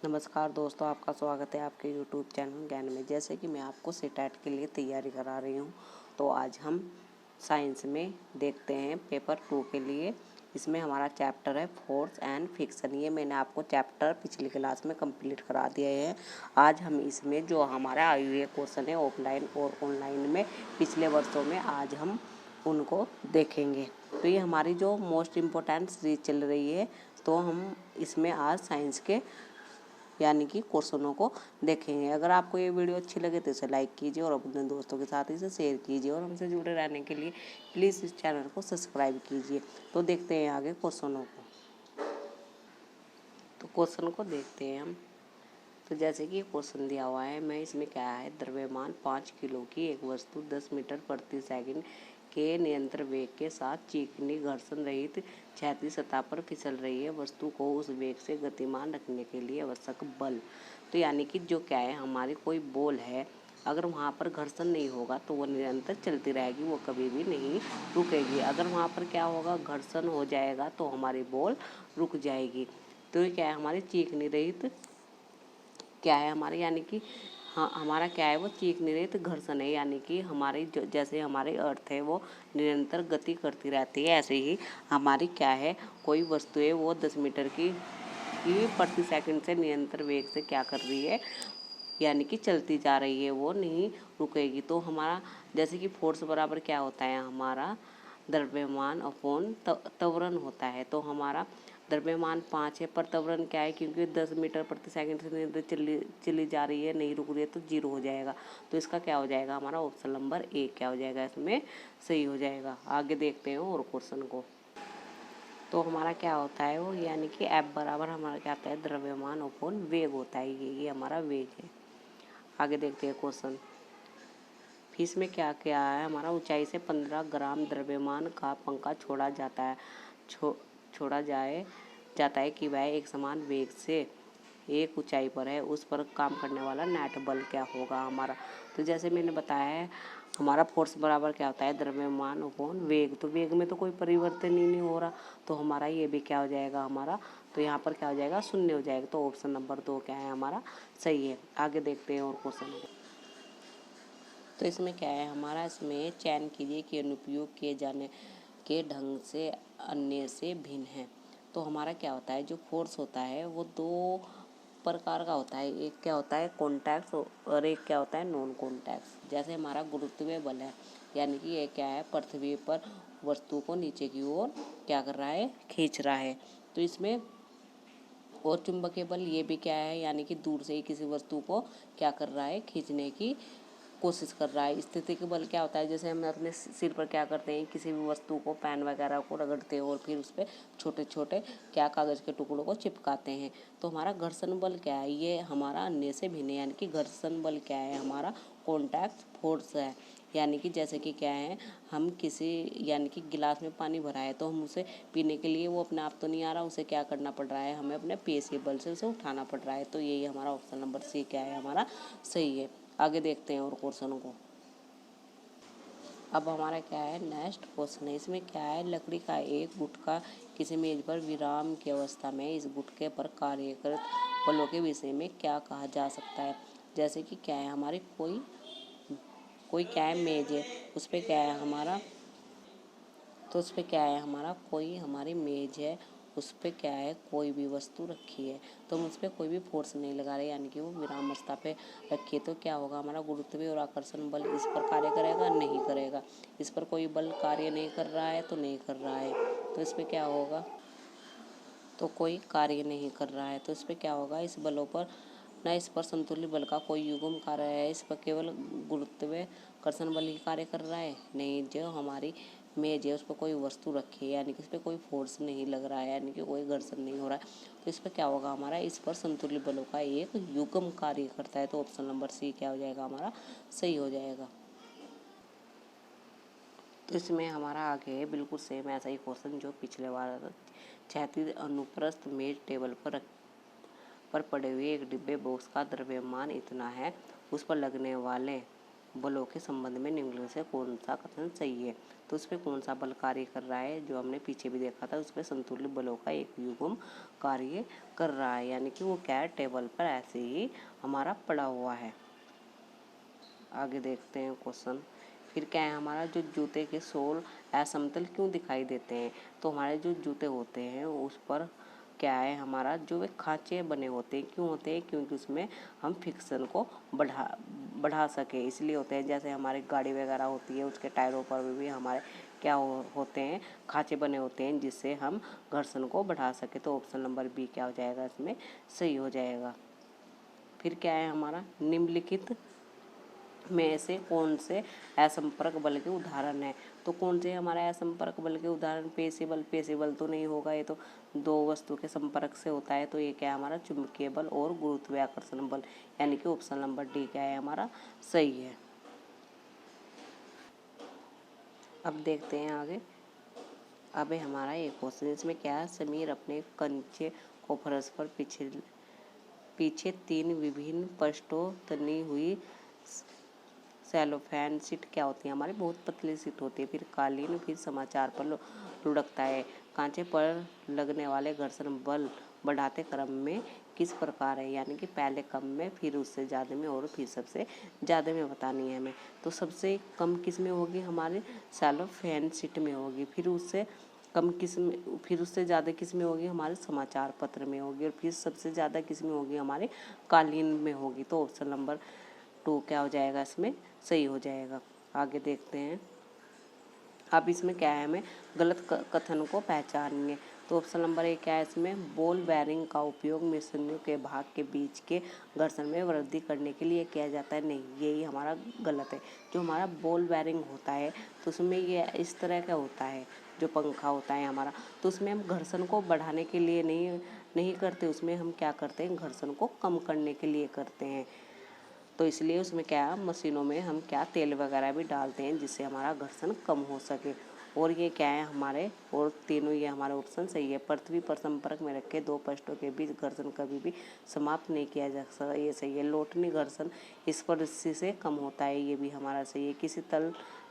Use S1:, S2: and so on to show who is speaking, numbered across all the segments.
S1: नमस्कार दोस्तों, आपका स्वागत है आपके यूट्यूब चैनल ज्ञान में। जैसे कि मैं आपको सीटेट के लिए तैयारी करा रही हूँ, तो आज हम साइंस में देखते हैं पेपर 2 के लिए। इसमें हमारा चैप्टर है फोर्स एंड फिक्शन। ये मैंने आपको चैप्टर पिछली क्लास में कंप्लीट करा दिया है। आज हम इसमें जो हमारा आए हुए क्वेश्चन है ऑफलाइन और ऑनलाइन में पिछले वर्षों में, आज हम उनको देखेंगे। तो ये हमारी जो मोस्ट इम्पोर्टेंट सीरीज चल रही है, तो हम इसमें आज साइंस के यानी कि क्वेश्चनों को देखेंगे। अगर आपको ये वीडियो अच्छी लगे तो इसे लाइक कीजिए और अपने दोस्तों के साथ इसे शेयर कीजिए, और हमसे जुड़े रहने के लिए प्लीज़ इस चैनल को सब्सक्राइब कीजिए। तो देखते हैं आगे क्वेश्चनों को। तो क्वेश्चन को देखते हैं हम। तो जैसे कि क्वेश्चन दिया हुआ है, मैं इसमें क्या है, द्रव्यमान 5 किलो की एक वस्तु 10 मीटर प्रति सेकंड के निरंतर वेग के साथ चिकनी घर्षण रहित क्षैतिज सतह पर फिसल रही है। वस्तु को उस वेग से गतिमान रखने के लिए आवश्यक बल। तो यानी कि जो क्या है, हमारी कोई बॉल है, अगर वहाँ पर घर्षण नहीं होगा तो वो निरंतर चलती रहेगी, वो कभी भी नहीं रुकेगी। अगर वहाँ पर क्या होगा, घर्षण हो जाएगा तो हमारी बॉल रुक जाएगी। तो ये क्या है, हमारी चिकनी रहित क्या है हमारे, यानी कि हाँ, हमारा क्या है, वो चिकनी रहित घर्षण है। यानी कि हमारी जो जैसे हमारी अर्थ है वो निरंतर गति करती रहती है, ऐसे ही हमारी क्या है, कोई वस्तु है वो 10 मीटर की प्रति सेकंड से निरंतर वेग से क्या कर रही है, यानी कि चलती जा रही है, वो नहीं रुकेगी। तो हमारा जैसे कि फोर्स बराबर क्या होता है, हमारा द्रव्यमान अपॉन त्वरण होता है। तो हमारा द्रव्यमान 5 है, पर त्वरण क्या है, क्योंकि 10 मीटर प्रति सेकंड से निरंतर चली जा रही है, नहीं रुक रही है, तो 0 हो जाएगा। तो इसका क्या हो जाएगा, हमारा ऑप्शन नंबर 1 क्या हो जाएगा, इसमें सही हो जाएगा। आगे देखते हैं और क्वेश्चन को। तो हमारा क्या होता है वो, यानी कि F बराबर हमारा क्या आता है, द्रव्यमान अपॉन वेग होता है। ये हमारा वेग है। आगे देखते हैं क्वेश्चन। फीस में क्या क्या है, हमारा ऊंचाई से 15 ग्राम द्रव्यमान का पंखा छोड़ा जाता है, छोड़ा जाता है कि वह एक समान वेग से एक ऊंचाई पर है, उस पर काम करने वाला नेट बल क्या होगा हमारा। तो जैसे मैंने बताया है, हमारा फोर्स बराबर क्या होता है, द्रव्यमान अपॉन वेग। तो वेग में तो कोई परिवर्तन ही नहीं हो रहा, तो हमारा ये भी क्या हो जाएगा हमारा, तो यहाँ पर क्या हो जाएगा, 0 हो जाएगा। तो ऑप्शन नंबर 2 क्या है हमारा, सही है। आगे देखते हैं और क्वेश्चन। तो इसमें क्या है हमारा, इसमें चयन कीजिए कि अनुप्रयोग किए जाने के ढंग से अन्य से भिन्न है। तो हमारा क्या होता है, जो फोर्स होता है वो 2 प्रकार का होता है। एक क्या होता है, कॉन्टैक्ट, और एक क्या होता है, नॉन कॉन्टैक्ट। जैसे हमारा गुरुत्वीय बल है, यानी कि ये क्या है, पृथ्वी पर वस्तु को नीचे की ओर क्या कर रहा है, खींच रहा है। तो इसमें और चुंबकीय बल ये भी क्या है, यानी कि दूर से ही किसी वस्तु को क्या कर रहा है, खींचने की कोशिश कर रहा है। स्थितिक बल क्या होता है, जैसे हम अपने सिर पर क्या करते हैं, किसी भी वस्तु को, पेन वगैरह को रगड़ते हैं और फिर उस पर छोटे छोटे क्या कागज़ के टुकड़ों को चिपकाते हैं। तो हमारा घर्षण बल क्या है, ये हमारा अन्य से भिन्न है। यानी कि घर्षण बल क्या है, हमारा कॉन्टैक्ट फोर्स है। यानी कि जैसे कि क्या है, हम किसी, यानी कि गिलास में पानी भरा है, तो हम उसे पीने के लिए, वो अपने आप तो नहीं आ रहा, उसे क्या करना पड़ रहा है, हमें अपने पेशी बल से उसे उठाना पड़ रहा है। तो यही हमारा ऑप्शन नंबर सी क्या है, हमारा सही है। आगे देखते हैं और क्वेश्चन को। अब हमारा क्या है, नेक्स्ट क्वेश्चन है। इसमें क्या है, लकड़ी का एक गुटका किसी मेज पर विराम की अवस्था में इस गुटके पर कार्यरत बलों के विषय में क्या कहा जा सकता है। जैसे कि क्या है, हमारी कोई कोई क्या है, मेज है, उस पर क्या है हमारा, तो उस पर क्या है हमारा, कोई हमारी मेज है, उस पर क्या है, कोई भी वस्तु रखी है, तो हम उस पर कोई भी फोर्स नहीं लगा रहे, यानी कि वो विराम अवस्था पे रखी है। तो क्या होगा, हमारा गुरुत्वीय और आकर्षण बल इस पर कार्य करेगा, नहीं करेगा। इस पर कोई बल कार्य नहीं कर रहा है, तो नहीं कर रहा है। तो इस पर क्या होगा, तो कोई कार्य नहीं कर रहा है। तो इस पर क्या होगा, इस बलों पर न इस पर संतुलित बल का कोई युग्म कार्य है, इस पर केवल गुरुत्वीय कर्षण बल ही कार्य कर रहा है। नहीं, जो हमारी मेज है उस पर कोई वस्तु रखी है, यानी कि इस पर कोई फोर्स नहीं लग रहा है, यानी कि कोई घर्षण नहीं हो रहा है। तो इस पर क्या होगा हमारा, इस पर संतुलित बलों का एक युग्म कार्य करता है। तो ऑप्शन नंबर सी क्या हो जाएगा, हमारा सही हो जाएगा। तो इसमें हमारा आगे है बिल्कुल सेम ऐसा ही क्वेश्चन जो पिछले बार, क्षैतिज अनुप्रस्थ मेज टेबल पर पड़े हुए एक डिब्बे बॉक्स का द्रव्यमान इतना है, उस पर लगने वाले बलों के संबंध में निम्नलिखित से कौन सा कथन सही है। तो उस पर कौन सा बल कार्य कर रहा है, जो हमने पीछे भी देखा था, उस पर संतुलित बलों का एक युग्म कार्य कर रहा है, यानी कि वो क्या है, टेबल पर ऐसे ही हमारा पड़ा हुआ है। आगे देखते हैं क्वेश्चन। फिर क्या है हमारा, जो जूते के सोल असमतल क्यों दिखाई देते हैं। तो हमारे जो जूते होते हैं उस पर क्या है हमारा, जो वे खांचे बने होते हैं, क्यों होते हैं, क्योंकि उसमें हम फिक्सन को बढ़ा सके, इसलिए होते हैं। जैसे हमारी गाड़ी वगैरह होती है, उसके टायरों पर भी हमारे क्या होते हैं, खांचे बने होते हैं, जिससे हम घर्षण को बढ़ा सके। तो ऑप्शन नंबर बी क्या हो जाएगा, इसमें सही हो जाएगा। फिर क्या है हमारा, निम्नलिखित में से कौन से असंपर्क बल के उदाहरण है। तो कौन से हमारे असंपर्क बल के उदाहरण, पेशी बल तो नहीं होगा, ये तो दो वस्तु के संपर्क से होता है। तो ये क्या है हमारा, चुंबकीय बल और गुरुत्वाकर्षण बल, यानी कि ऑप्शन नंबर डी क्या है हमारा सही है। अब देखते हैं आगे। अब हमारा एक क्वेश्चन, इसमें क्या है, समीर अपने कंचे को फर्श पर पीछे 3 विभिन्न पृष्ठों तनी हुई सेलोफेन सीट क्या होती है हमारी, बहुत पतली सीट होती है। फिर कालीन, फिर समाचार पर लुढ़कता है। कांचे पर लगने वाले घर्षण बल बढ़ाते क्रम में किस प्रकार है, यानी कि पहले कम में, फिर उससे ज़्यादा में, और फिर सबसे ज़्यादा में बतानी है हमें। तो सबसे कम किस में होगी, हमारे सेलोफेन सीट में होगी। फिर उससे कम किस में, फिर उससे ज़्यादा किस में होगी, हमारे समाचार पत्र में होगी। और फिर सबसे ज़्यादा किस में होगी, हमारे कालीन में होगी। तो ऑप्शन नंबर 2 क्या हो जाएगा, इसमें सही हो जाएगा। आगे देखते हैं। अब इसमें क्या है, हमें गलत कथन को पहचानिए। तो ऑप्शन नंबर 1 क्या है, इसमें बॉल बेयरिंग का उपयोग मिश्रणों के भाग के बीच के घर्षण में वृद्धि करने के लिए किया जाता है। नहीं, यही हमारा गलत है। जो हमारा बॉल बेयरिंग होता है, तो उसमें ये इस तरह का होता है, जो पंखा होता है हमारा, तो उसमें हम घर्षण को बढ़ाने के लिए नहीं करते, उसमें हम क्या करते हैं, घर्षण को कम करने के लिए करते हैं। तो इसलिए उसमें क्या, मशीनों में हम क्या तेल वगैरह भी डालते हैं, जिससे हमारा घर्षण कम हो सके। और ये क्या है हमारे, और तीनों ये हमारे ऑप्शन सही है। पृथ्वी पर संपर्क में रखे 2 पृष्ठों के बीच घर्षण कभी भी समाप्त नहीं किया जा सकता, ये सही है। लोटनी घर्षण स्पर्श से कम होता है, ये भी हमारा सही है। किसी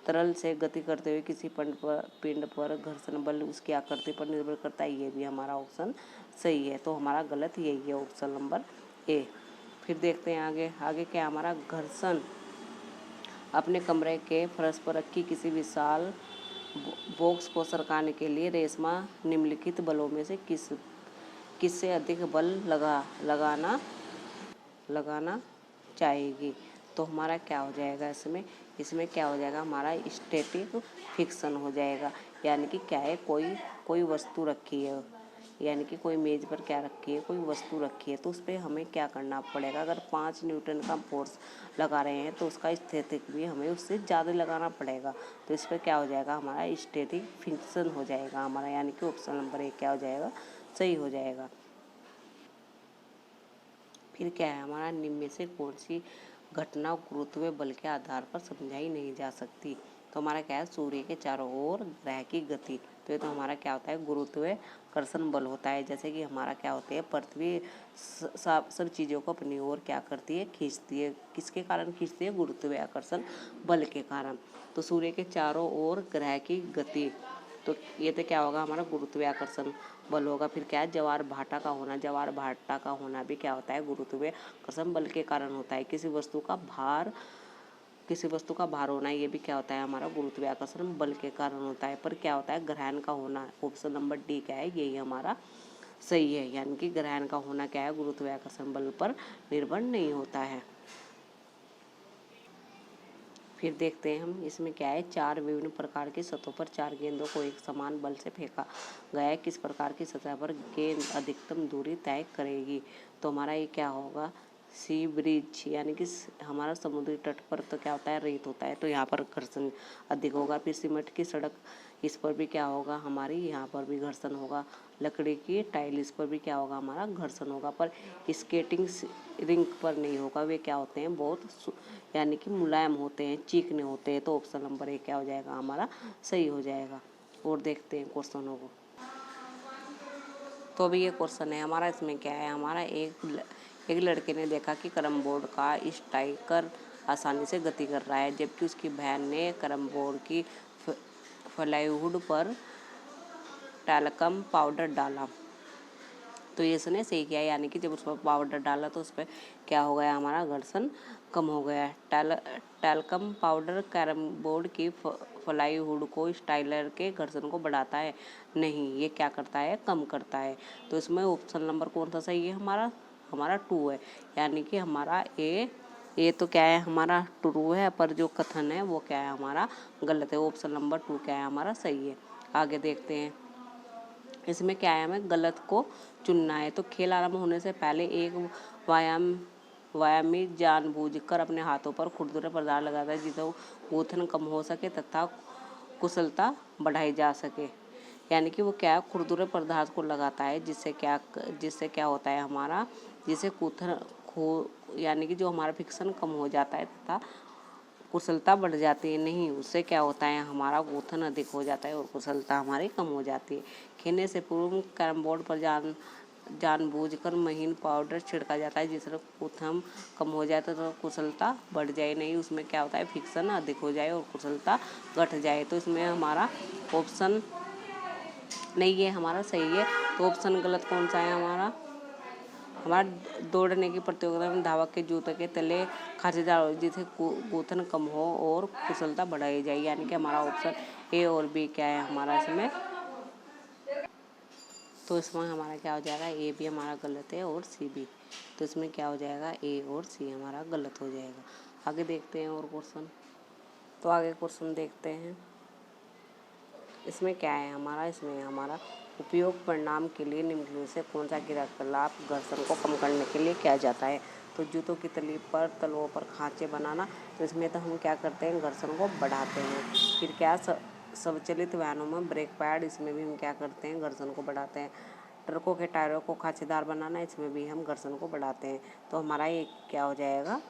S1: तरल से गति करते हुए किसी पिंड पर घर्षण बल उसकी आकृति पर निर्भर करता है, ये भी हमारा ऑप्शन सही है। तो हमारा गलत यही है, ऑप्शन नंबर ए। फिर देखते हैं आगे। आगे क्या हमारा, घर्षण अपने कमरे के फर्श पर रखी किसी विशाल बॉक्स को सरकाने के लिए रेशमा निम्नलिखित बलों में से किससे अधिक बल लगाना चाहेगी। तो हमारा क्या हो जाएगा, इसमें क्या हो जाएगा, हमारा स्टैटिक फिक्सन हो जाएगा। यानी कि क्या है, कोई वस्तु रखी है, यानी कि कोई मेज पर क्या रखी है, कोई वस्तु रखी है, तो उस पर हमें क्या करना पड़ेगा। अगर 5 न्यूटन का फोर्स लगा रहे हैं, तो उसका स्टैटिक भी हमें उससे ज़्यादा लगाना पड़ेगा। तो इस पर क्या हो जाएगा, हमारा स्टैटिक फिक्सन हो जाएगा हमारा, यानी कि ऑप्शन नंबर 1 क्या हो जाएगा, सही हो जाएगा। फिर क्या है हमारा, निम्न में से कौन सी घटना गुरुत्व बल के आधार पर समझाई नहीं जा सकती। तो हमारा क्या है, सूर्य के चारों ओर ग्रह की गति। तो ये तो हमारा क्या होता है, गुरुत्वाकर्षण बल होता है। जैसे कि हमारा क्या होते हैं, पृथ्वी सब चीज़ों को अपनी ओर क्या करती है, खींचती है। किसके कारण खींचती है, गुरुत्वाकर्षण बल के कारण। तो सूर्य के चारों ओर ग्रह की गति, तो ये तो क्या होगा, हमारा गुरुत्वाकर्षण बल होगा। फिर क्या है, ज्वार भाटा का होना भी क्या होता है, गुरुत्वाकर्षण बल के कारण होता है। किसी वस्तु का भार होना, ये भी क्या होता है, हमारा गुरुत्वाकर्षण बल के कारण होता है। पर क्या होता है, ग्रहण का होना, ऑप्शन नंबर डी क्या है, यही हमारा सही है। यानी कि ग्रहण का होना क्या है, गुरुत्वाकर्षण बल पर निर्भर नहीं होता है। फिर देखते हैं हम, इसमें क्या है, 4 विभिन्न प्रकार की सतहों पर 4 गेंदों को एक समान बल से फेंका गया है। किस प्रकार की सतह पर गेंद अधिकतम दूरी तय करेगी। तो हमारा ये क्या होगा, सी ब्रिज, यानी कि हमारा समुद्री तट पर तो क्या होता है, रेत होता है, तो यहाँ पर घर्षण अधिक होगा। फिर सीमेंट की सड़क, इस पर भी क्या होगा, हमारी यहाँ पर भी घर्षण होगा। लकड़ी की टाइल, इस पर भी क्या होगा, हमारा घर्षण होगा। पर स्केटिंग रिंक पर नहीं होगा, वे क्या होते हैं, बहुत यानी कि मुलायम होते हैं, चिकने होते हैं। तो ऑप्शन नंबर 1 क्या हो जाएगा, हमारा सही हो जाएगा। और देखते हैं क्वेश्चनों को। तो अभी ये क्वेश्चन है हमारा, इसमें क्या है हमारा, एक लड़के ने देखा कि कैरम बोर्ड का स्ट्राइकर आसानी से गति कर रहा है, जबकि उसकी बहन ने कैरम बोर्ड की प्लाईवुड पर टैल्कम पाउडर डाला। तो ये इसने सही किया, यानी कि जब उस पर पाउडर डाला तो उस पर क्या हो गया, हमारा घर्षण कम हो गया। टैल्कम पाउडर कैरम बोर्ड की प्लाईवुड को स्टाइलर के घर्षण को बढ़ाता है? नहीं, ये क्या करता है, कम करता है। तो इसमें ऑप्शन नंबर कौन सा सही है, हमारा 2 है, यानी कि हमारा ए तो क्या है, हमारा ट्रू है, पर जो कथन है वो क्या है, हमारा गलत है। ऑप्शन नंबर 2 क्या है, हमारा सही है। आगे देखते हैं, इसमें क्या है, हमें गलत को चुनना है। तो खेल आरंभ होने से पहले एक व्यायामी जानबूझकर अपने हाथों पर खुरदुरे पदार्थ लगाता है जिससे गूंथन कम हो सके तथा कुशलता बढ़ाई जा सके। यानी कि वो क्या, खुरदुरे पदार्थ को लगाता है जिससे क्या होता है, हमारा यानी कि जो हमारा फ्रिक्शन कम हो जाता है तथा कुशलता बढ़ जाती है। नहीं, उससे क्या होता है, हमारा गूंथन अधिक हो जाता है और कुशलता हमारी कम हो जाती है। खेलने से पूर्व कैरम बोर्ड पर जानबूझकर महीन पाउडर छिड़का जाता है जिससे गूंथन कम हो जाए तो कुशलता बढ़ जाए। नहीं, उसमें क्या होता है, फ्रिक्शन अधिक हो जाए और कुशलता घट जाए। तो इसमें हमारा ऑप्शन नहीं, ये हमारा सही है। तो ऑप्शन गलत कौन सा है, हमारा दौड़ने की प्रतियोगिता में धावक के जूते के तले खांचेदार हो जिससे गूंथन कम हो और कुशलता बढ़ाई जाए। यानी कि हमारा ऑप्शन ए और बी क्या है, हमारा इसमें, तो इसमें हमारा क्या हो जाएगा, ए भी हमारा गलत है और सी भी। तो इसमें क्या हो जाएगा, ए और सी हमारा गलत हो जाएगा। आगे देखते हैं और क्वेश्चन। तो आगे क्वेश्चन देखते हैं, इसमें क्या है, इसमें हमारा उपयोग परिणाम के लिए निम्नलिखित से कौन सा क्रियाकलाप घर्षण को कम करने के लिए किया जाता है। तो जूतों की तलों पर खांचे बनाना, तो इसमें तो हम क्या करते हैं, घर्षण को बढ़ाते हैं। फिर क्या, स्वचालित वाहनों में ब्रेक पैड, इसमें भी हम क्या करते हैं, घर्षण को बढ़ाते हैं। ट्रकों के टायरों को खांचेदार बनाना, इसमें भी हम घर्षण को बढ़ाते हैं। तो हमारा ये क्या हो जाएगा,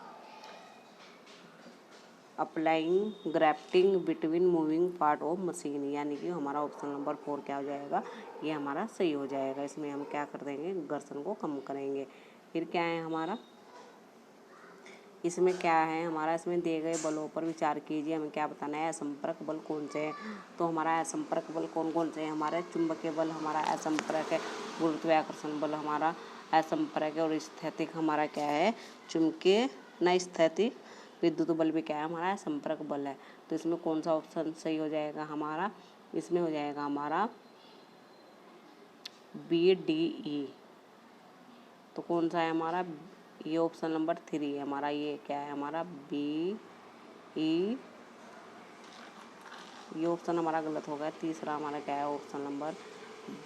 S1: applying grafting between moving part of machine, यानी कि हमारा ऑप्शन नंबर 4 क्या हो जाएगा, ये हमारा सही हो जाएगा। इसमें हम क्या कर देंगे, घर्षण को कम करेंगे। फिर क्या है हमारा, इसमें क्या है हमारा, इसमें दिए गए बलों पर विचार कीजिए, हमें क्या बताना है, असंपर्क बल कौन से हैं। तो हमारा असंपर्क बल कौन कौन से हैं, हमारे चुंबकीय बल हमारा असंपर्क है, गुरुत्वाकर्षण बल हमारा असंपर्क है और स्थैतिक हमारा क्या है, चुंबकीय न स्थैतिक विद्युत बल भी क्या है, हमारा संपर्क बल है। तो इसमें कौन सा ऑप्शन सही हो जाएगा हमारा, इसमें हो जाएगा हमारा BDE। तो कौन सा है हमारा, ये ऑप्शन नंबर 3 है हमारा, ये क्या है हमारा BE। ये ऑप्शन हमारा गलत हो गया। तीसरा हमारा क्या है, ऑप्शन नंबर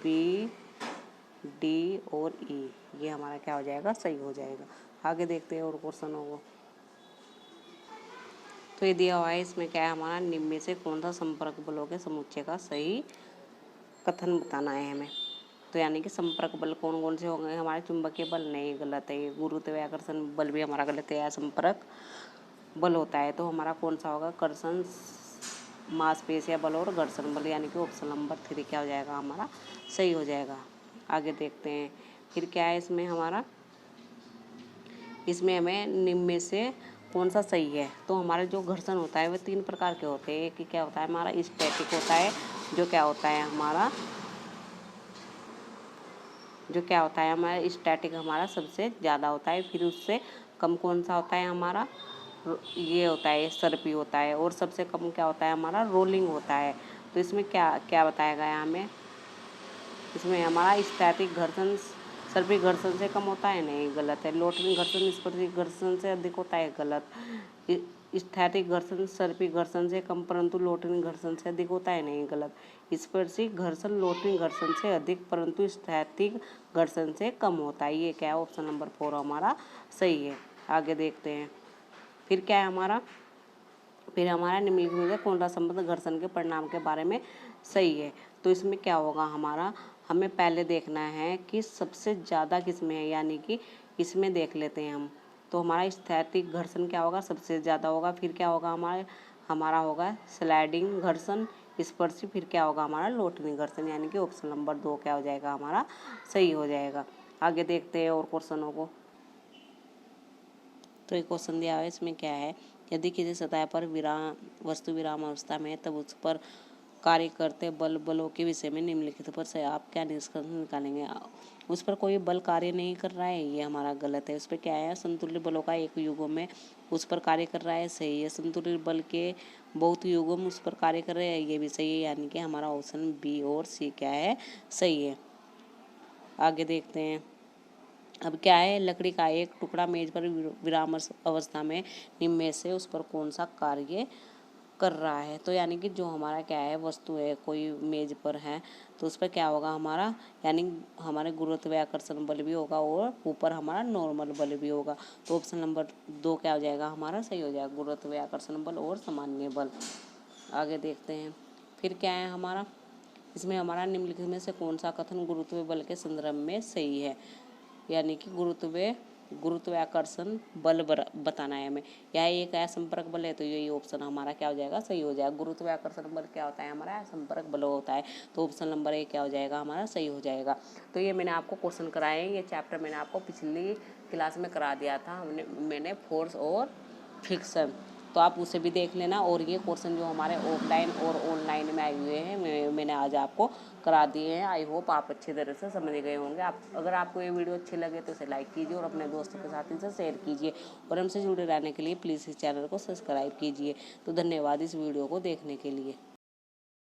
S1: BD और E, ये हमारा क्या हो जाएगा, सही हो जाएगा। आगे देखते हैं और क्वेश्चन होगा। तो ये दिया हुआ है, इसमें क्या है हमारा, निम्न में से कौन सा संपर्क बलों के समुच्चय का सही कथन बताना है हमें। तो यानी कि संपर्क बल कौन कौन से होंगे, हमारे चुंबकीय बल, नहीं गलत है। गुरुत्वाकर्षण बल भी हमारा गलत है, संपर्क बल होता है। तो हमारा कौन सा होगा, कर्षण मांसपेशियां बल और घर्षण बल, यानी कि ऑप्शन नंबर 3 क्या हो जाएगा, हमारा सही हो जाएगा। आगे देखते हैं, फिर क्या है इसमें हमारा, इसमें हमें निम्न में से कौन सा सही है। तो हमारा जो घर्षण होता है वह 3 प्रकार के होते हैं। एक क्या होता है हमारा, स्टैटिक होता है, जो क्या होता है हमारा, स्टैटिक हमारा सबसे ज़्यादा होता है। फिर उससे कम कौन सा होता है हमारा, ये होता है सर्पी होता है। और सबसे कम क्या होता है हमारा, रोलिंग होता है। तो इसमें क्या क्या बताया गया हमें, इसमें हमारा स्टैटिक घर्षण सर्पिक घर्षण से कम होता है, नहीं गलत है। लोटरिंग घर्षण स्पर्शिक घर्षण से अधिक होता है, गलत। स्थैतिक घर्षण सर्पिक घर्षण से कम परंतु लोटरिंग घर्षण से अधिक होता है, नहीं गलत। स्पर्शिक घर्षण लोटरिंग घर्षण से अधिक परंतु स्थैतिक घर्षण से कम होता है। ये क्या है, ऑप्शन नंबर 4 हमारा सही है। आगे देखते हैं, फिर क्या है हमारा, फिर हमारा निम्नलिखित में से कौन सा संबंध घर्षण के परिणाम के बारे में सही है। तो इसमें क्या होगा हमारा, हमें पहले देखना है कि सबसे ज़्यादा किस में है, यानी कि इसमें देख लेते हैं हम। तो हमारा स्थैतिक घर्षण क्या होगा, सबसे ज़्यादा होगा। फिर क्या होगा हमारा होगा स्लाइडिंग घर्षण स्पर्शी। फिर क्या होगा हमारा लोटरिंग घर्षण, यानी कि ऑप्शन नंबर 2 क्या हो जाएगा, हमारा सही हो जाएगा। आगे देखते हैं और क्वेश्चनों को। तो एक क्वेश्चन दिया हुआ है, इसमें क्या है, यदि किसी सतह पर वस्तु विराम अवस्था में है तब उस पर कार्य करते बलों के विषय में निम्नलिखित पर से आप क्या निष्कर्ष निकालेंगे। उस पर कोई बल कार्य नहीं कर रहा है, ये हमारा गलत है। उस पर क्या है, संतुलित बलों का एक युग्म में उस पर कार्य कर रहा है, सही है। संतुलित बल के बहुत युग्म उस पर कार्य कर रहे हैं, ये भी सही है। यानी कि हमारा ऑप्शन बी और सी क्या है, सही है। आगे देखते हैं। अब क्या है, लकड़ी का एक टुकड़ा मेज पर विराम अवस्था में निम्न में से उस पर कौन सा कार्य कर रहा है। तो यानी कि जो हमारा क्या है, वस्तु है, कोई मेज पर है, तो उस पर क्या होगा हमारा, यानी हमारे गुरुत्वाकर्षण बल भी होगा और ऊपर हमारा नॉर्मल बल भी होगा। तो ऑप्शन नंबर 2 क्या हो जाएगा हमारा, सही हो जाएगा, गुरुत्वाकर्षण बल और सामान्य बल। आगे देखते हैं। फिर क्या है हमारा, इसमें हमारा निम्नलिखित में से कौन सा कथन गुरुत्व बल के संदर्भ में सही है। यानी कि गुरुत्वाकर्षण बल बताना है हमें। यह एक असंपर्क बल है, तो यही ऑप्शन हमारा क्या हो जाएगा, सही हो जाएगा। गुरुत्वाकर्षण बल क्या होता है हमारा, असंपर्क बल होता है। तो ऑप्शन नंबर 1 क्या हो जाएगा हमारा, सही हो जाएगा। तो ये मैंने आपको क्वेश्चन कराए हैं, ये चैप्टर मैंने आपको पिछली क्लास में करा दिया था मैंने फोर्स और फ्रिक्शन, तो आप उसे भी देख लेना। और ये क्वेश्चन जो हमारे ऑफलाइन और ऑनलाइन में आए हुए हैं मैंने आज आपको करा दिए हैं। आई होप आप अच्छी तरह से समझ गए होंगे। अगर आपको ये वीडियो अच्छी लगे तो इसे लाइक कीजिए और अपने दोस्तों के साथ इसे शेयर कीजिए और हमसे जुड़े रहने के लिए प्लीज़ इस चैनल को सब्सक्राइब कीजिए। तो धन्यवाद इस वीडियो को देखने के लिए।